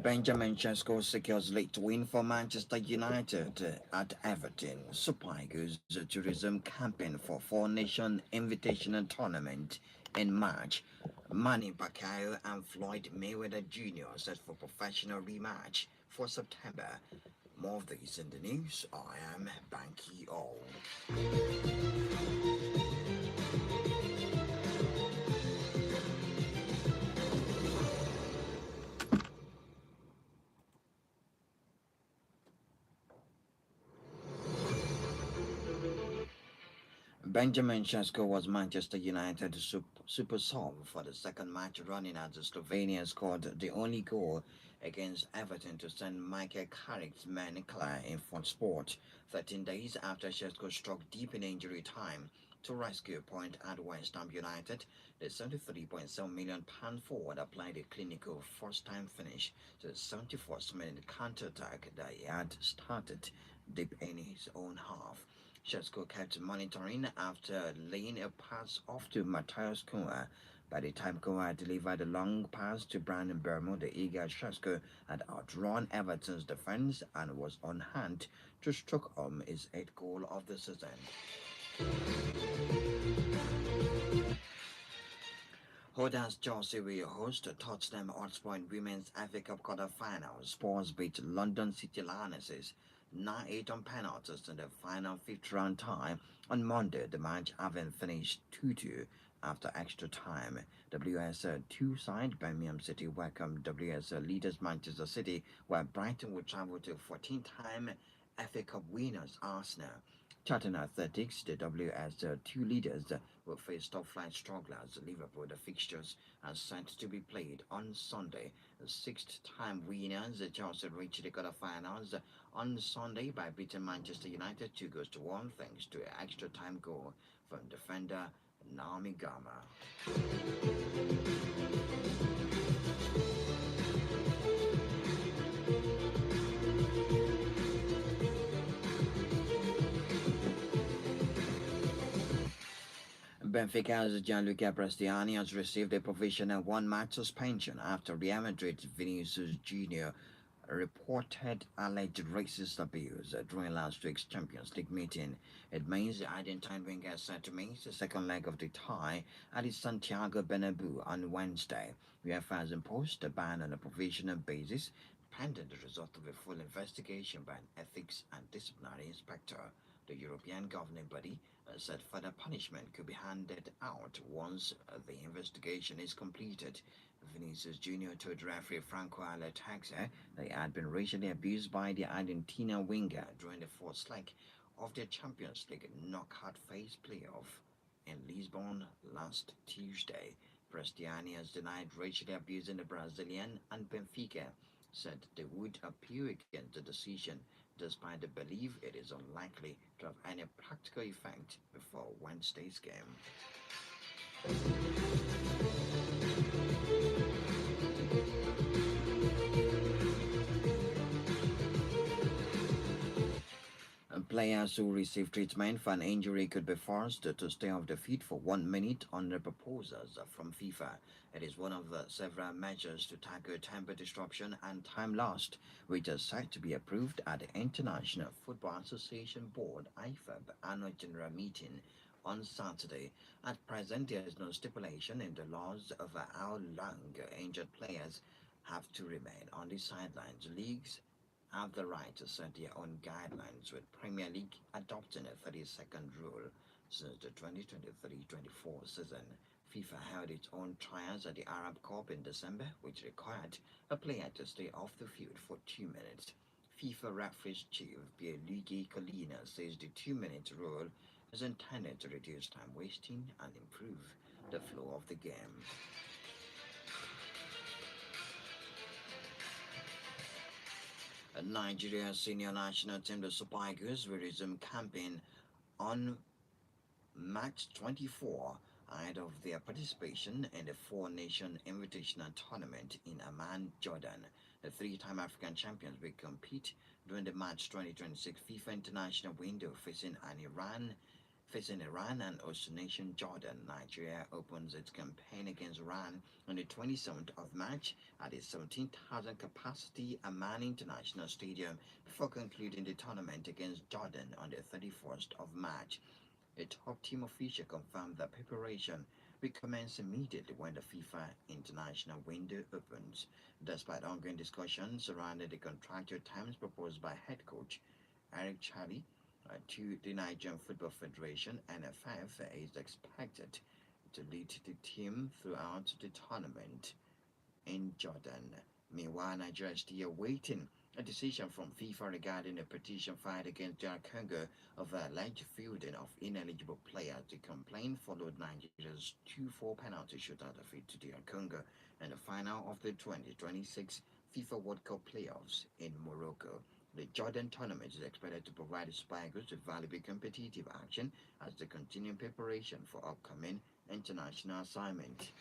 Benjamin Sesko secures late win for Manchester United at Everton. Super Eagles to resume campaign for Four Nation Invitational Tournament in March. Manny Pacquiao and Floyd Mayweather Jr. set for professional rematch for September. More of these in the news. I am Bankky. Benjamin Sesko was Manchester United super sub for the second match running as Slovenia scored the only goal against Everton to send Michael Carrick's men clear in front sport 13 days after Sesko struck deep in injury time to rescue a point at West Ham United. The £73.7 million forward applied a clinical first-time finish to the 74th minute counter-attack that he had started deep in his own half. Shesko kept monitoring after laying a pass off to Matthias Cunha. By the time Cunha delivered a long pass to Brandon Bermo, the eager Shesko had outrun Everton's defense and was on hand to stroke home his 8th goal of the season. Holders Chelsea will host Tottenham Hotspur in Women's FA Cup quarter-final. Spurs beat London City Lionesses 9-8 on penalties in the final fifth round tie on Monday, the match having finished 2-2 after extra time. WSL 2 side Birmingham City welcomed WSL leaders Manchester City, while Brighton will travel to 14-time FA Cup winners Arsenal. Charlton Athletics, the WSL2 leaders, will face top-flight strugglers Liverpool. The fixtures are set to be played on Sunday. The sixth-time winners Chelsea reached the quarterfinals on Sunday by beating Manchester United 2-1 thanks to an extra-time goal from defender Naomi Gama. Benfica's Gianluca Prestiani has received a provisional one-match suspension after Real Madrid's Vinicius Jr. reported alleged racist abuse during last week's Champions League meeting. It means the Argentine winger is set to miss the second leg of the tie at the Santiago Bernabeu on Wednesday. UEFA has imposed a ban on a provisional basis pending the result of a full investigation by an ethics and disciplinary inspector. The European governing body said further punishment could be handed out once the investigation is completed. Vinicius Jr. told referee Franco Aletaxa that he had been racially abused by the Argentina winger during the fourth leg of the Champions League knockout phase playoff in Lisbon last Tuesday. Prestiani has denied racially abusing the Brazilian, and Benfica said they would appeal against the decision despite the belief it is unlikely to have any practical effect before Wednesday's game. Players who receive treatment for an injury could be forced to stay off the field for 1 minute under proposals from FIFA. It is one of the several measures to tackle temper disruption and time lost, which is set to be approved at the International Football Association Board (IFAB) annual general meeting on Saturday. At present, there is no stipulation in the laws over how long injured players have to remain on the sidelines. Leagues have the right to set their own guidelines, with Premier League adopting a 30-second rule since the 2023-24 season. FIFA held its own trials at the Arab Cup in December, which required a player to stay off the field for 2 minutes. FIFA referees chief Pierluigi Collina says the 2 minute rule is intended to reduce time wasting and improve the flow of the game. Nigeria's senior national team, the Super Eagles, will resume campaign on March 24 ahead of their participation in the Four Nation Invitational Tournament in Amman, Jordan. The three-time African champions will compete during the March 2026 FIFA International window facing an Iran Facing Iran and host nation Jordan, Nigeria opens its campaign against Iran on the 27th of March at its 17,000 capacity Amman International Stadium before concluding the tournament against Jordan on the 31st of March. A top team official confirmed that preparation will commence immediately when the FIFA international window opens. Despite ongoing discussions surrounding the contractual terms proposed by head coach Eric Charlie to the Nigerian Football Federation (NFF), is expected to lead the team throughout the tournament in Jordan. Meanwhile, Nigeria is still awaiting a decision from FIFA regarding a petition filed against DR Congo over alleged fielding of ineligible players. The complaint followed Nigeria's 2-4 penalty shootout defeat to DR Congo in the final of the 2026 FIFA World Cup playoffs in Morocco. The Jordan tournament is expected to provide the Super Eagles with valuable competitive action as they continue preparation for upcoming international assignment.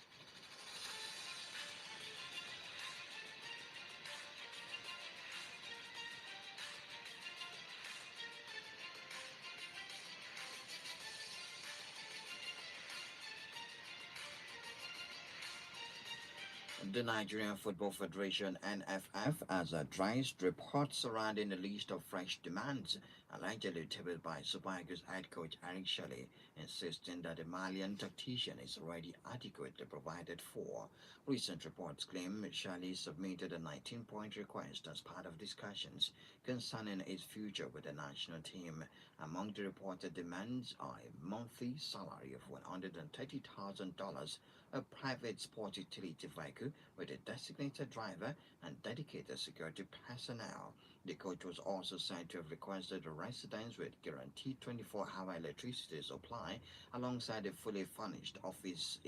The Nigerian Football Federation (NFF) has addressed reports surrounding a list of fresh demands allegedly tabled by Super Eagles head coach Eric Shelley, insisting that the Malian tactician is already adequately provided for. Recent reports claim Shelley submitted a 19-point request as part of discussions concerning his future with the national team. Among the reported demands are a monthly salary of $130,000, a private sport utility vehicle with a designated driver and dedicated security personnel. The coach was also said to have requested a residence with guaranteed 24-hour electricity supply alongside a fully furnished office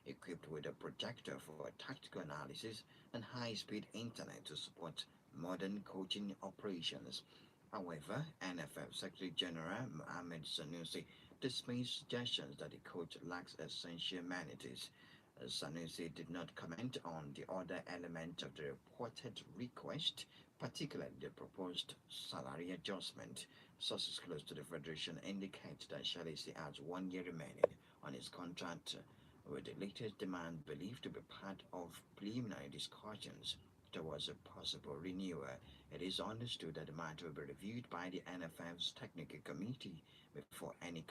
equipped with a projector for tactical analysis and high-speed internet to support modern coaching operations. However, NFF Secretary General Mohamed Sanusi dismissed suggestions that the coach lacks essential amenities. Sanusi did not comment on the other element of the reported request, particularly the proposed salary adjustment. Sources close to the Federation indicate that Shalisi has 1 year remaining on his contract, with the latest demand believed to be part of preliminary discussions towards a possible renewal. It is understood that the matter will be reviewed by the NFF's technical committee before any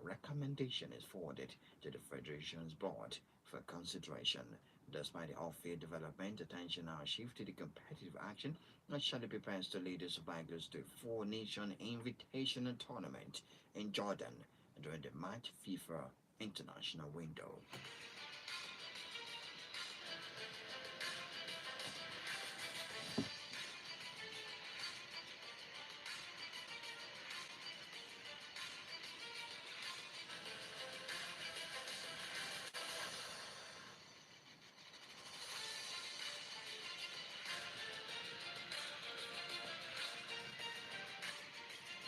recommendation is forwarded to the Federation's board for consideration. Despite the off-field development, attention now shifts to the competitive action that Shally prepares to lead the Survivors to four-nation invitational tournament in Jordan during the March FIFA international window.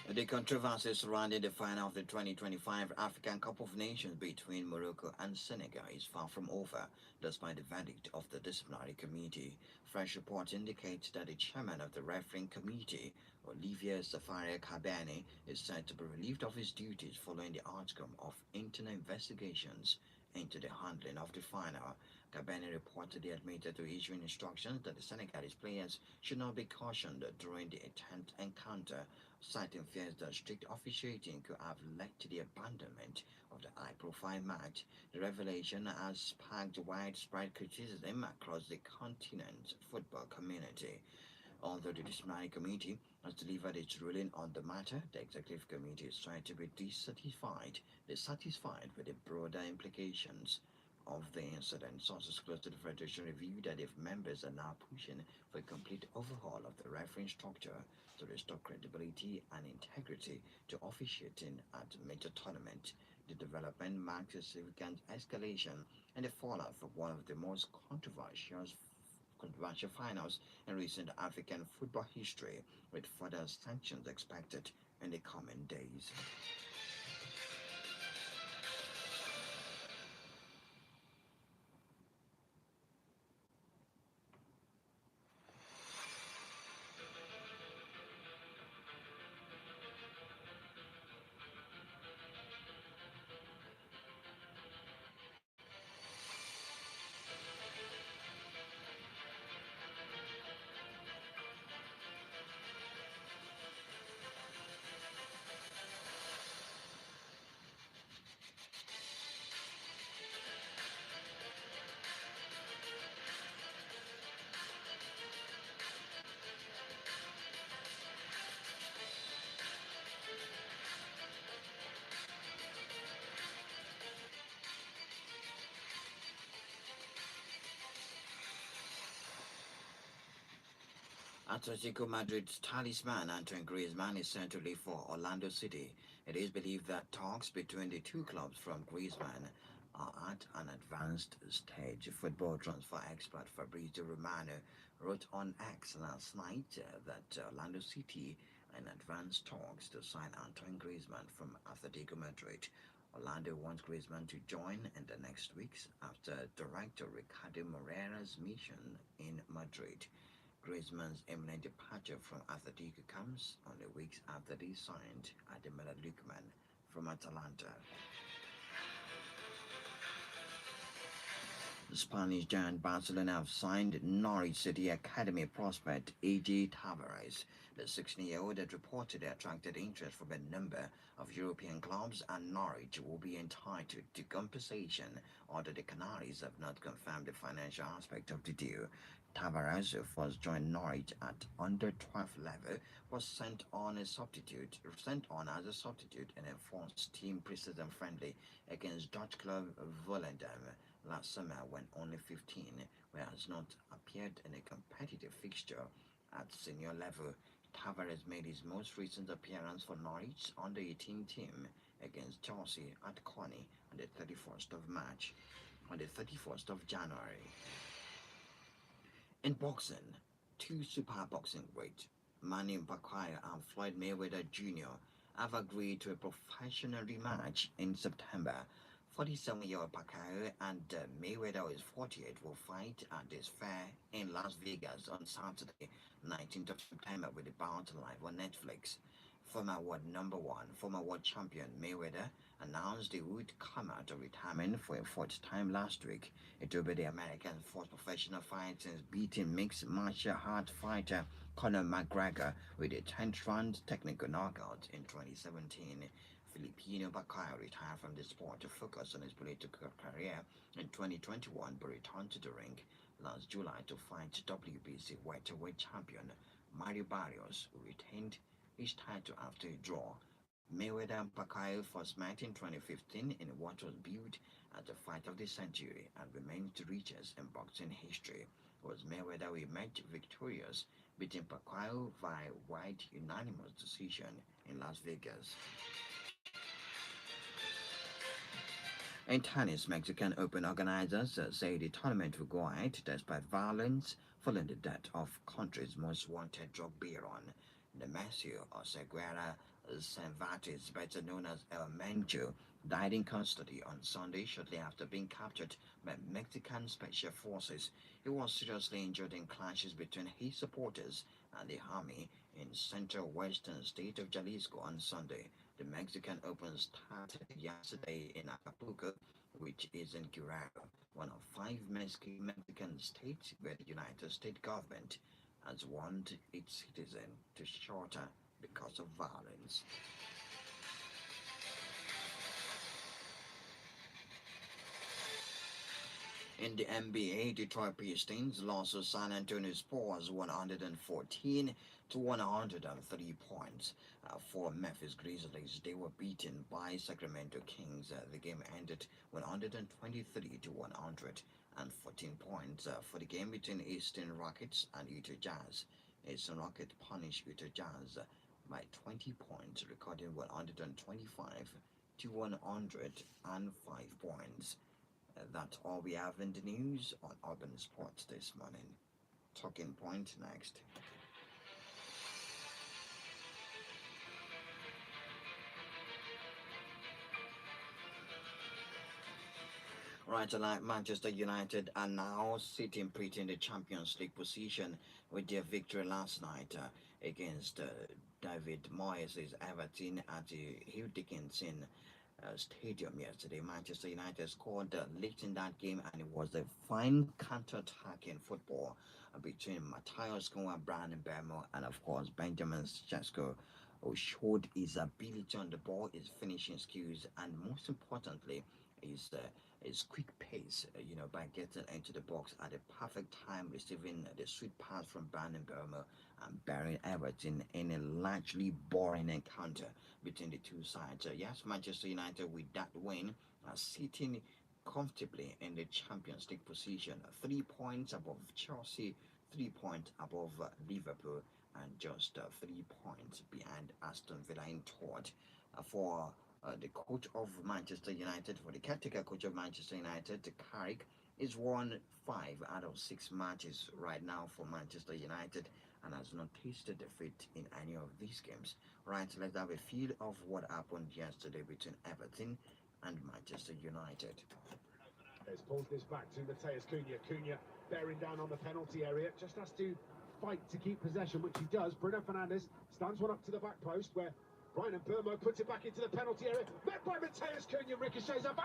The controversy surrounding the final of the 2025 African Cup of Nations between Morocco and Senegal is far from over, despite the verdict of the disciplinary committee. Fresh reports indicate that the chairman of the refereeing committee, Olivier Safari Kabane, is said to be relieved of his duties following the outcome of internal investigations into the handling of the final. Kabane reportedly admitted to issuing instructions that the Senegalese players should not be cautioned during the attempt encounter, citing fears that strict officiating could have led to the abandonment of the high-profile match. The revelation has sparked widespread criticism across the continent's football community. Although the disciplinary committee has delivered its ruling on the matter, the executive committee is trying to be dissatisfied with the broader implications of the incident. Sources close to the Federation reviewed that if members are now pushing for a complete overhaul of the refereeing structure to restore credibility and integrity to officiating at major tournaments. The development marks a significant escalation and the fallout from one of the most controversial finals in recent African football history, with further sanctions expected in the coming days. Atletico Madrid's talisman Antoine Griezmann is set to leave for Orlando City. It is believed that talks between the two clubs from Griezmann are at an advanced stage. Football transfer expert Fabrizio Romano wrote on X last night that Orlando City in advanced talks to sign Antoine Griezmann from Atletico Madrid. Orlando wants Griezmann to join in the next weeks after director Ricardo Moreira's mission in Madrid. Griezmann's imminent departure from Atletico comes only weeks after they signed Ademola Lookman from Atalanta. The Spanish giant Barcelona have signed Norwich City Academy prospect A.J. Tavares. The 16-year-old had reportedly attracted interest from a number of European clubs, and Norwich will be entitled to compensation, although the Canaries have not confirmed the financial aspect of the deal. Tavares, who first joined Norwich at under 12 level, was sent on as a substitute in a first team preseason friendly against Dutch club Volendam last summer when only 15, where has not appeared in a competitive fixture at senior level. Tavares made his most recent appearance for Norwich under 18 team against Chelsea at Coney on the 31st of March. On the 31st of January. In boxing, two super boxing greats, Manny Pacquiao and Floyd Mayweather Jr., have agreed to a professional rematch in September. 47-year-old Pacquiao and Mayweather, who is 48, will fight at this fair in Las Vegas on Saturday, 19th of September, with the bout live on Netflix. Former world champion Mayweather announced he would come out of retirement for a fourth time last week. It will be the American's first professional fight since beating mixed martial art fighter Conor McGregor with a 10th round technical knockout in 2017. Filipino Pacquiao retired from the sport to focus on his political career in 2021 but returned to the ring last July to fight WBC welterweight champion Mario Barrios, who retained his title after a draw. Mayweather and Pacquiao first met in 2015 in what was billed as the fight of the century and remains the richest in boxing history. It was Mayweather who emerged victorious, beating Pacquiao via wide unanimous decision in Las Vegas. In tennis, Mexican Open organizers say the tournament will go ahead despite violence following the death of country's most wanted drug baron, Nemesio Oseguera Cervantes, better known as El Mencho, died in custody on Sunday shortly after being captured by Mexican special forces. He was seriously injured in clashes between his supporters and the army in central western state of Jalisco on Sunday. The Mexican Open started yesterday in Acapulco, which is in Guerrero, one of five Mexican states where the United States government has warned its citizens to shelter because of violence. In the NBA, Detroit Pistons lost to San Antonio Spurs 114 to 103 points. For Memphis Grizzlies, they were beaten by Sacramento Kings. The game ended 123 to 114 points. For the game between Eastern Rockets and Utah Jazz, Eastern Rockets punished Utah Jazz by 20 points, recording 125 to 105 points. That's all we have in the news on Urban Sports this morning. Talking point next. Right, like Manchester United are now sitting pretty in the Champions League position with their victory last night against David Moyes' Everton at the Hugh Dickinson Stadium yesterday. Manchester United scored late in that game, and it was a fine counter-attacking football between Matthias Cunha, Brandon Bermo, and of course Benjamin Sesko, who showed his ability on the ball, his finishing skills, and most importantly, his his quick pace. By getting into the box at the perfect time, receiving the sweet pass from Brandon Bermo and burying Everton in a largely boring encounter between the two sides. Yes, Manchester United with that win are sitting comfortably in the Champions League position, 3 points above Chelsea, 3 points above Liverpool and just 3 points behind Aston Villa in third. For the coach of Manchester United, for the caretaker coach of Manchester United, Carrick, is won 5 out of 6 matches right now for Manchester United and has not tasted defeat in any of these games. Right, let's have a feel of what happened yesterday between Everton and Manchester United. Let's pulls this back to Matheus Cunha. Cunha bearing down on the penalty area, just has to fight to keep possession, which he does. Bruno Fernandes stands one up to the back post where Brian Burmo puts it back into the penalty area. Met by Matheus Cunha, ricochets up.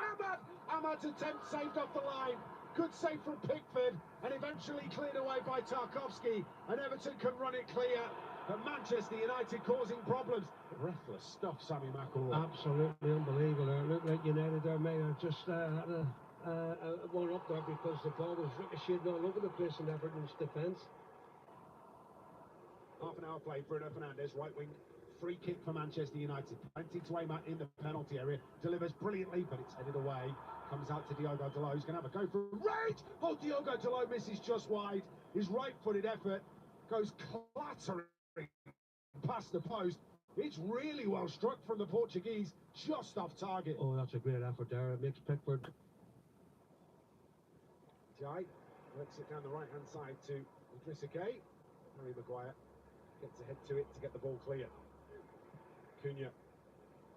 Ahmad's attempt saved off the line. Good save from Pickford and eventually cleared away by Tarkowski. And Everton can run it clear. But Manchester United causing problems. Breathless stuff, Sammy McIlroy. Absolutely unbelievable. It looked like United there may have just had a one up there because the ball was ricocheted all over the place in Everton's defence. Half an hour play, Bruno Fernandes, right wing, free kick for Manchester United. Plenty to aim at in the penalty area. Delivers brilliantly, but it's headed away. Comes out to Diogo Dalot. He's going to have a go for range. Oh, Diogo Dalot misses just wide. His right-footed effort goes clattering past the post. It's really well struck from the Portuguese, just off target. Oh, that's a great effort there. It makes Pickford. Jai works it down the right-hand side to Idrissa Gueye. Harry Maguire gets ahead to it to get the ball clear. Cunha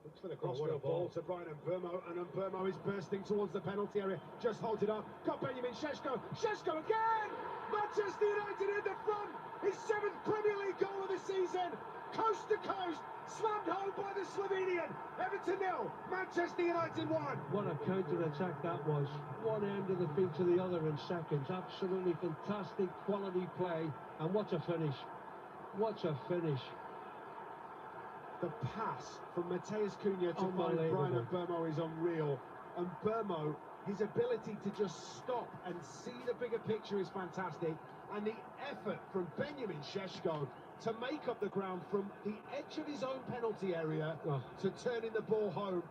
looks for the crossfield ball to Brian Mbeumo, and Mbeumo is bursting towards the penalty area. Just holds it up. Got Benjamin Šeško. Šeško again! Manchester United in the front. His 7th Premier League goal of the season. Coast to coast. Slammed home by the Slovenian. Everton 0, Manchester United 1. What a counter-attack that was. One end of the field to the other in seconds. Absolutely fantastic quality play. And what a finish. What a finish. The pass from Matheus Cunha to find Brian Mbeumo is unreal. And Mbeumo, his ability to just stop and see the bigger picture is fantastic. And the effort from Benjamin Šeško to make up the ground from the edge of his own penalty area to turning the ball home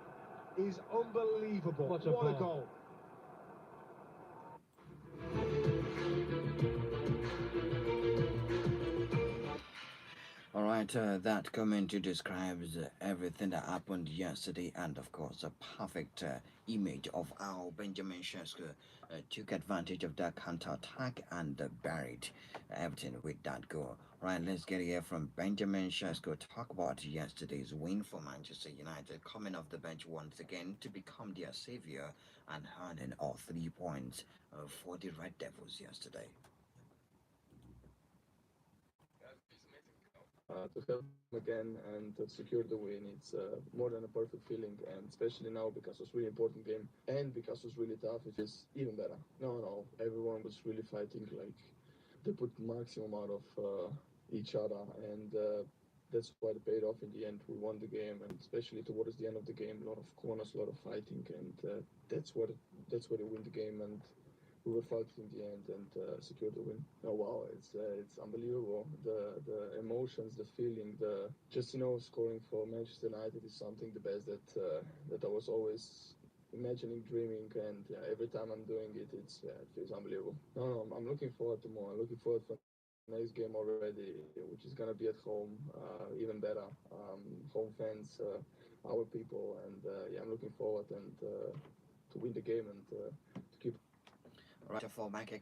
is unbelievable. What a goal. All right, that commentary describes everything that happened yesterday, and of course, a perfect image of how Benjamin Šeško took advantage of that counter-attack and buried Everton with that goal. Right, let's get here from Benjamin Šeško. Talk about yesterday's win for Manchester United, coming off the bench once again to become their savior and earning all 3 points for the Red Devils yesterday. To help again and to secure the win, it's more than a perfect feeling, and especially now because it's really important game and because it's really tough, it is even better. No, everyone was really fighting, like they put maximum out of each other, and that's why it paid off in the end. We won the game, and especially towards the end of the game, a lot of corners, a lot of fighting, and that's where they win the game, and we were fighting in the end and secured the win. Oh wow, it's unbelievable. The emotions, the feeling, just scoring for Manchester United is something the best that I was always imagining, dreaming, and every time I'm doing it, it feels unbelievable. No, I'm looking forward to more. I'm looking forward for next game already, which is gonna be at home, even better. Home fans, our people, and I'm looking forward and to win the game and to keep. Right, for Bankky,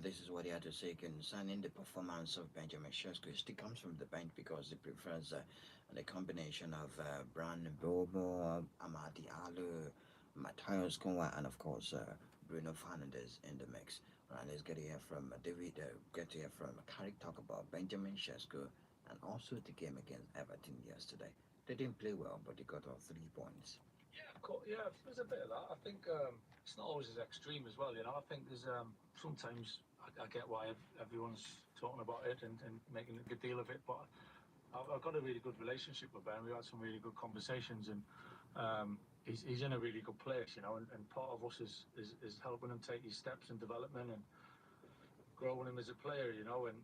this is what he had to say concerning the performance of Benjamin Šeško. He still comes from the bench because he prefers the combination of Brian Mbeumo, Amadi Diallo, Matheus Cunha, and of course Bruno Fernandes in the mix. Right, let's get to hear from David, get to hear from Carrick talk about Benjamin Šeško and also the game against Everton yesterday. They didn't play well, but they got all 3 points. Yeah, there's a bit of that. I think it's not always as extreme as well, I think there's sometimes I get why everyone's talking about it and making a good deal of it, but I've got a really good relationship with Ben. We had some really good conversations, and he's in a really good place, and part of us is helping him take his steps in development and growing him as a player, and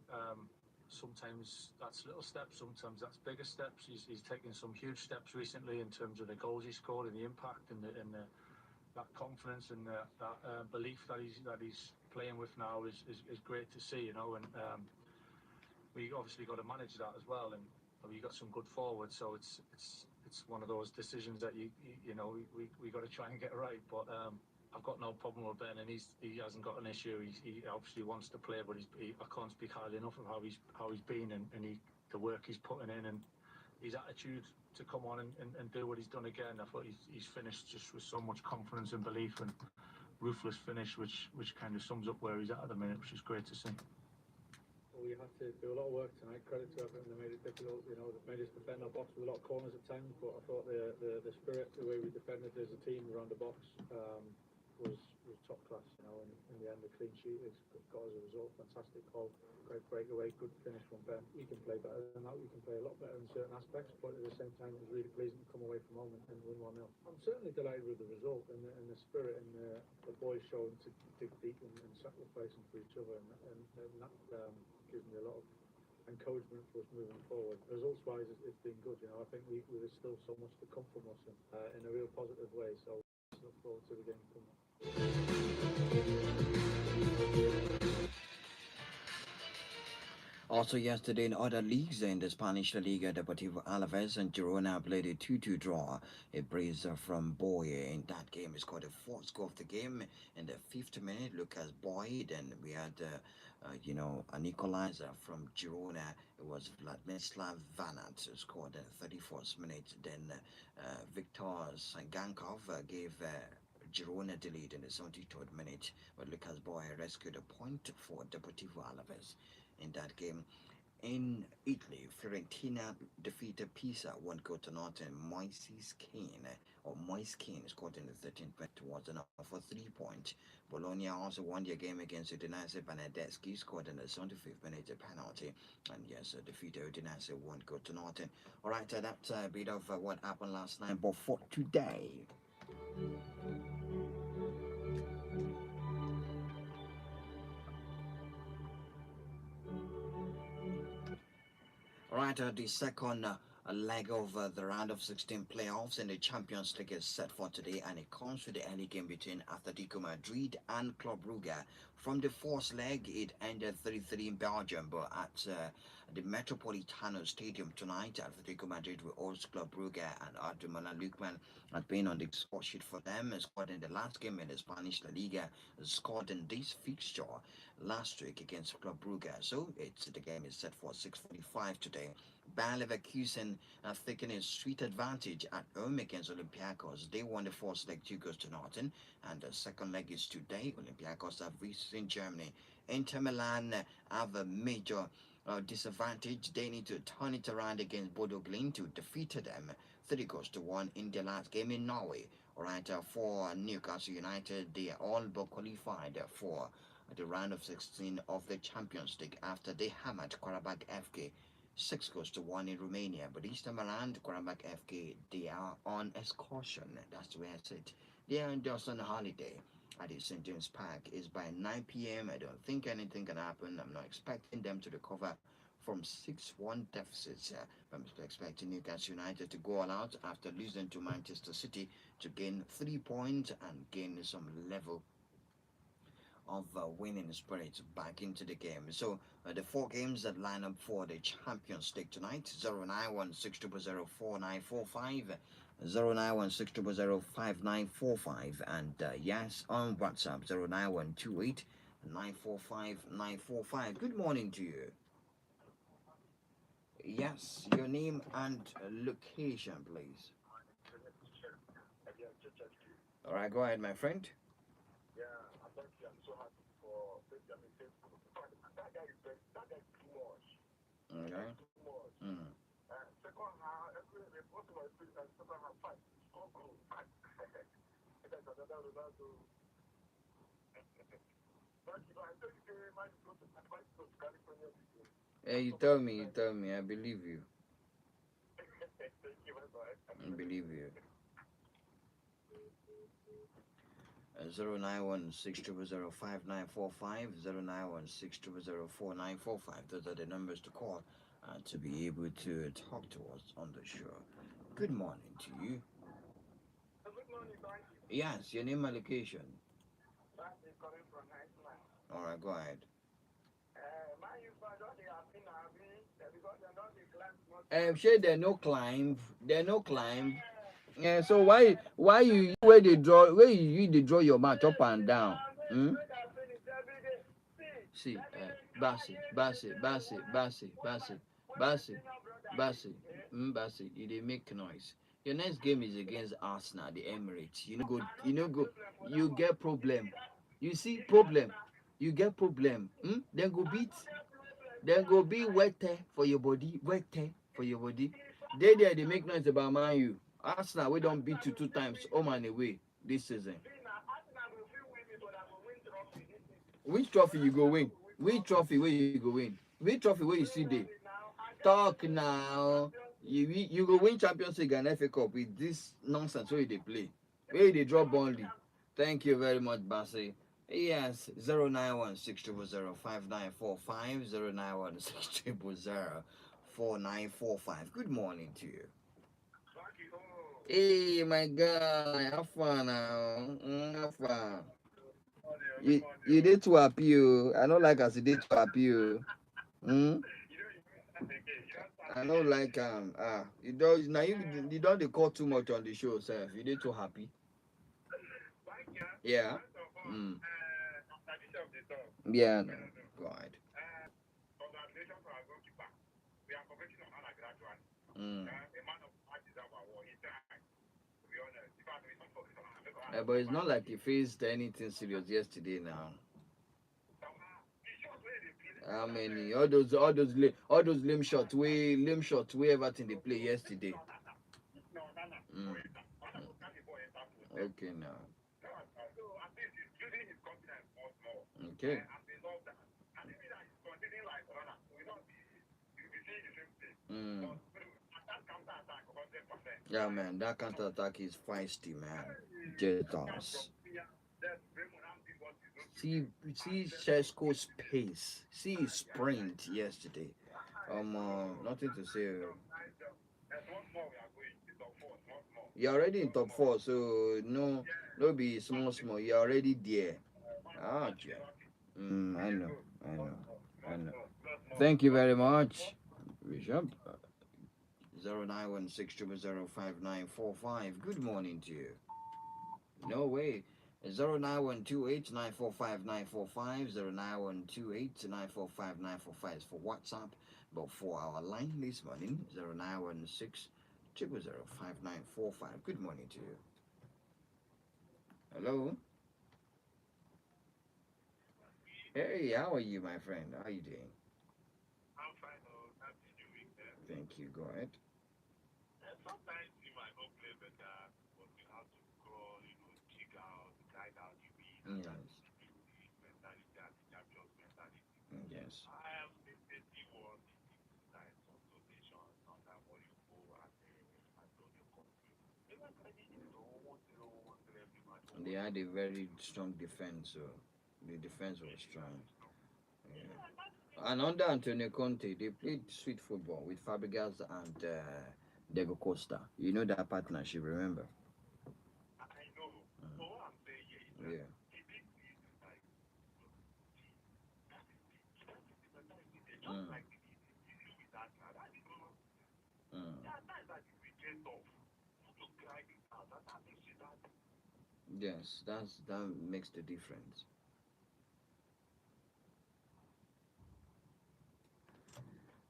sometimes that's little steps, sometimes that's bigger steps. He's taken some huge steps recently in terms of the goals he scored and the impact and that confidence and that belief that he's playing with now is great to see, you know, and we obviously got to manage that as well, and we got some good forwards, so it's one of those decisions that you know we got to try and get right, but I've got no problem with Ben, and he hasn't got an issue. He obviously wants to play, but I can't speak highly enough of how he's been and the work he's putting in and his attitude to come on and do what he's done again. I thought he's finished just with so much confidence and belief and ruthless finish, which kind of sums up where he's at the minute, which is great to see. We had to do a lot of work tonight. Credit to everyone that made it difficult. You know, that made us defend our box with a lot of corners at times. But I thought the spirit, the way we defended as a team around the box, was top class. You know, and in the end, the clean sheet has got as a result. Fantastic goal, great breakaway, good finish from Ben. We can play better than that. We can play a lot better in certain aspects. But at the same time, it was really pleasing to come away from home and win 1-0. I'm certainly delighted with the result and the spirit and the boys showing to dig deep and sacrificing for each other, and that gives me a lot of encouragement for us moving forward. Results-wise, it's been good. You know, I think there's still so much to come from us in a real positive way. So look forward to the game coming. Also yesterday in other leagues in the Spanish La Liga, Deportivo Alaves and Girona played a 2-2 draw. A brace from Boye in that game. He scored the fourth goal of the game in the 50th minute. Lucas Boyd, and we had an equalizer from Girona. It was Vladislav Vanat who scored in the 34th minute. Then Viktor Sangankov gave Girona the lead in the 73rd minute, but Lucas Boy rescued a point for Deportivo Alaves in that game. In Italy, Fiorentina defeated Pisa 1 goal to nothing. Moise Kean scored in the 13th minute towards an offer 3 points. Bologna also won their game against Udinese. Benedetti scored in the 75th minute a penalty, and yes, defeated Udinese 1 goal to nothing. All right, that's a bit of what happened last night. But for today, right, the second leg of the round of 16 playoffs in the Champions League is set for today, and it comes with the early game between Atletico Madrid and Club Brugge. From the first leg, it ended 3-3 in Belgium, but at the Metropolitano Stadium tonight, Atletico Madrid will host Club Brugge, and Ardumola Lukman has been on the score sheet for them, scored in the last game in the Spanish La Liga, scored in this fixture last week against Club Brugge. So the game is set for 6:45 today. Bayer Leverkusen have taken a sweet advantage at home against Olympiacos. They won the first leg 2 goals to nothing, and the second leg is today. Olympiacos have visited Germany. Inter Milan have a major disadvantage. They need to turn it around against Bodo Glimt, to defeat them 3 goals to 1 in their last game in Norway. Alright, for Newcastle United, they are all but qualified for the round of 16 of the Champions League after they hammered Qarabağ FK 6 goals to 1 in Romania. But this time around, Qarabağ FK, they are on excursion. That's the way I said. They are just on holiday at the St. James Park. It's by 9 p.m. I don't think anything can happen. I'm not expecting them to recover from 6-1 deficits. I'm expecting Newcastle United to go all out after losing to Manchester City to gain 3 points and gain some level of winning spirit back into the game. So the 4 games that line up for the Champions League tonight: 09162004945, 09162005945, and yes, on WhatsApp 09128945945. Good morning to you. Yes, your name and location, please. All right, go ahead, my friend. Yeah, I'm Bankky. I'm so happy for Benjamin Sesko. That guy is too much. Okay. Too much. Mm. Second half, most of my second half fight. So good. That's another Ronaldo. Bankky, I tell you, man, go to California this year. Hey, you told me, I believe you. Thank you very much. I believe you. 09160059545, 091600495. Those are the numbers to call to be able to talk to us on the show. Good morning to you. Good morning, Bankky. Yes, your name and location. Bankky calling from Iceland. All right, go ahead. Man, you find out they have been having because they're not the class much. Sure, there no climb. There no climb. Yeah, so why you where they draw where you they draw your match up and down? Hmm? See, Bassy, Bassy, you they make noise. Your next game is against Arsenal, the Emirates. You get problem. You see problem. You get problem. Hmm? Then go be wete for your body, wete for your body. They make noise about Man U. Arsenal, we don't beat you two times home and away this season. Which trophy you go win? Which trophy where you go win? Which trophy where you see there? Talk now. You go win Champions League and FA Cup with this nonsense where they play. Where they drop only. Thank you very much, Bassi. Yes, 09160005945 09160004945. Good morning to you. Hey, my guy, have fun now. Have fun. You did too happy, oh. I don't like as you did too happy, oh. Hmm? I don't like you don't now you don't they call too much on the show, sir. You did too happy. Yeah. Mm. Yeah, no. God. Congratulations to our goalkeeper. We are progressing on Hannah gradually. Mm. A man of match is our war. He tried, to be honest. If I do some focus on But it's not like he faced anything serious yesterday now. How many? All those lame shots, way everything they play yesterday. Mm. Okay now. So at least he's building his confidence once more. Okay. And they love that. And even that he's continuing like runner, we not be you'll be seeing the same thing. Mm. But that counter attack 100%. Yeah, man, that counter attack is feisty, man. Jesus. See Sheshko's pace. See his sprint yesterday. Nothing to say. There's one more we are going to top four, one more. You're already in top four, so no be small. You're already there. Ah, yeah. I know. Thank you very much, Bishop. 09160059545. Good morning to you. No way. 09128945945 09128945945 is for WhatsApp, but for our line this morning 09160005945. Good morning to you. Hello. Hey, how are you, my friend? How are you doing? I'm fine, happy new week there. Thank you. Go ahead. Sometimes you might not play better, but you have to crawl, kick out, guide out the win, and that's Yes. the mentality, that's the champions mentality. Yes. I have been the D1 like some rotations under Morocco and Antonio Conte. They were playing 1-0, 1-0 every match for They 1 had a 0. very strong defense, so the defense was strong. Yeah. Yeah, that's the And under Antonio Conte, they played sweet football with Fabregas and Diego Costa. You know that partnership, remember? I know. Mm. So what I'm saying here is that Yeah. the big thing is like, that is the mentality there. Just Mm. like the deal with that now. That is no. Mm. There are times that you will get off. You to grind it out. That makes it that. Yes, that makes the difference.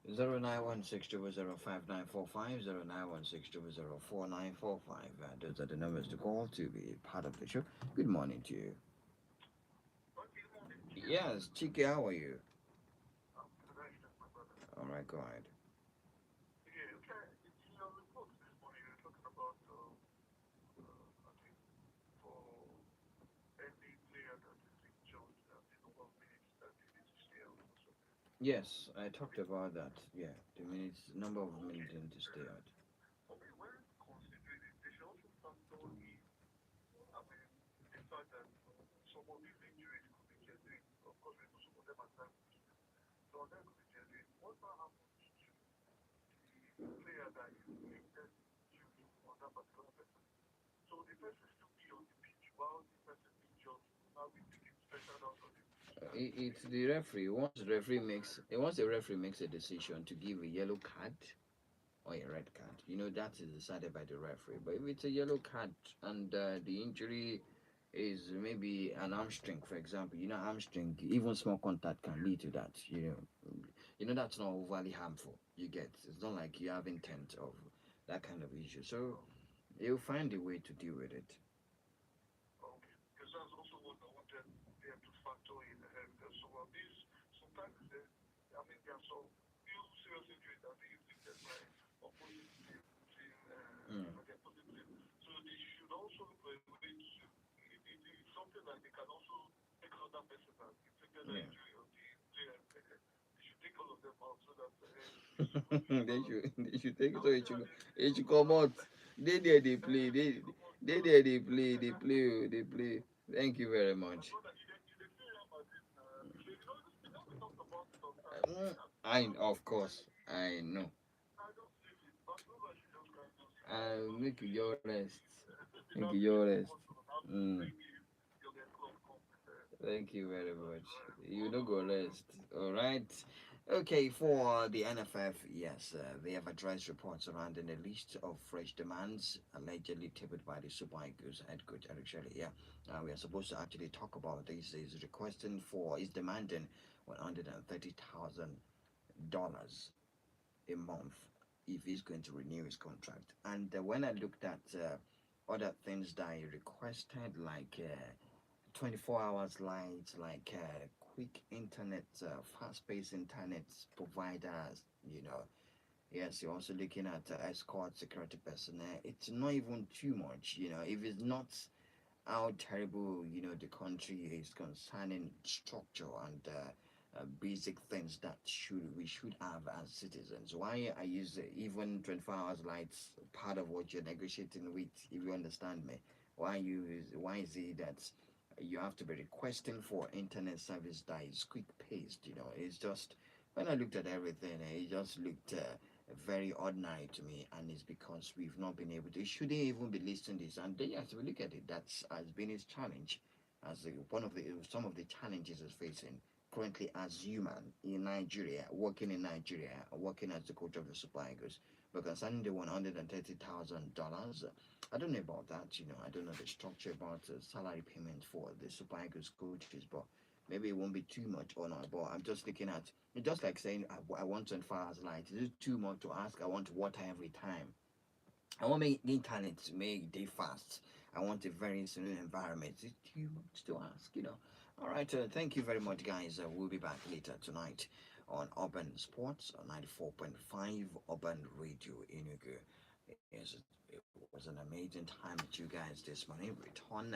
09160059545 091604945. Those are the numbers to call to be part of the show. Good morning to you. Yes, Chiki, how are you? All right, go ahead. Yeah, okay. In your report this morning, you're talking about, I think, for any player that is injured, the number of minutes that they need to stay out or something. Yes, I talked about that. Yeah, the minutes, number of minutes in to stay out. For me, when considering it, they should also factor in, I mean, the fact that some of these injuries could be genuine. Of course, we know some of them are time. Some of them could be genuine. What now happens to the player that is linked to on that particular person? So the person still be on the pitch while the person injured, now we taking special out of it. It's the referee. Once the referee makes a decision to give a yellow card or a red card, that is decided by the referee. But if it's a yellow card and the injury is maybe an hamstring, for example, hamstring, even small contact can lead to that. That's not overly harmful. You get it's not like you have intent of that kind of issue. So you'll find a way to deal with it. Okay, because that's also what I wanted them to factor in. Because so these sometimes I mean there are some real serious injuries that they inflicted by opposing team, Mm. their opposing team. So they should also look for a way to. It's something that they can also take another person that inflicted that Yeah. injury on the player. They should take all of them out so that this will be They should take I so would say that it should come come out. out. They there they play. They They should come out they now. there they play, oh, they play. Thank you very My much. brother, you dey feel Real Madrid na we talked about it sometimes. You Mm, see as I Barcelona of course I know. I just leave it. Barcelona should just kind of I don't make play your rest. maybe Make that play your for rest. Porto, that Mm. bring in Jurgen Klopp come with Thank you very much. You hold don't on, go hold on. rest. All right. Okay, for the NFF, yes, they have addressed reports surrounding a list of fresh demands allegedly tabled by the Super Eagles head coach Eric Shelley. Yeah, we are supposed to actually talk about this. Is demanding $130,000 a month if he's going to renew his contract. And when I looked at other things that he requested, like 24 hours light, like quick internet, fast-paced internet providers, yes, you're also looking at escort security personnel. It's not even too much, if it's not how terrible the country is concerning structure and basic things that we should have as citizens. Why I use even 24 hours lights part of what you're negotiating with, if you understand me. Why is it that you have to be requesting for internet service that is quick paced? It's just when I looked at everything, it just looked very ordinary to me, and it's because we've not been able to. It shouldn't even be listing this, and then yes, we look at it. That's has been his challenge, as one of the some of the challenges he's facing currently as human in Nigeria, working as the coach of the Super Eagles. But concerning the $130,000, I don't know about that. I don't know the structure about salary payment for the Super Eagles coaches, but maybe it won't be too much or not. But I'm just looking at it's just like saying I want 24 hours light. Is it too much to ask? I want water every time. I want my internet to make day fast. I want a very serene environment. It's too much to ask. All right. Thank you very much, guys. We'll be back later tonight on Urban Sports on 94.5 Urban Radio Enugu. Yes, it was an amazing time with you guys this morning. Return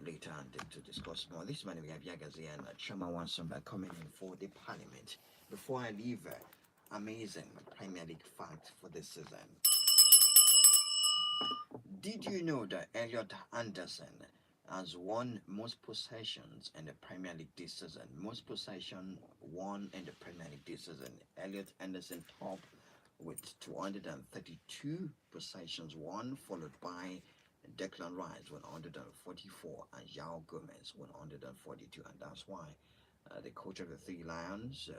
later and to discuss more. This morning we have Yagazi and Chama Wansamba coming in for the Parliament. Before I leave, amazing Premier League fact for this season. Did you know that Elliot Anderson has won most possessions in the Premier League this season? Most possession won in the Premier League this season. Elliot Anderson top with 232 possessions won, followed by Declan Rice 144 and Yao Gomez 142, and that's why the coach of the Three Lions.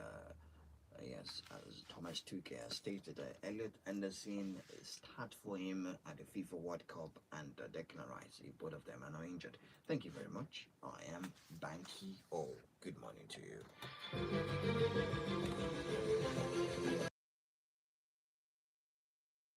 Yes, as Thomas Tuchel stated, Elliot Anderson start for him at the FIFA World Cup, and Declan Rice, if both of them are not injured. Thank you very much. I am Bankky. Oh, good morning to you.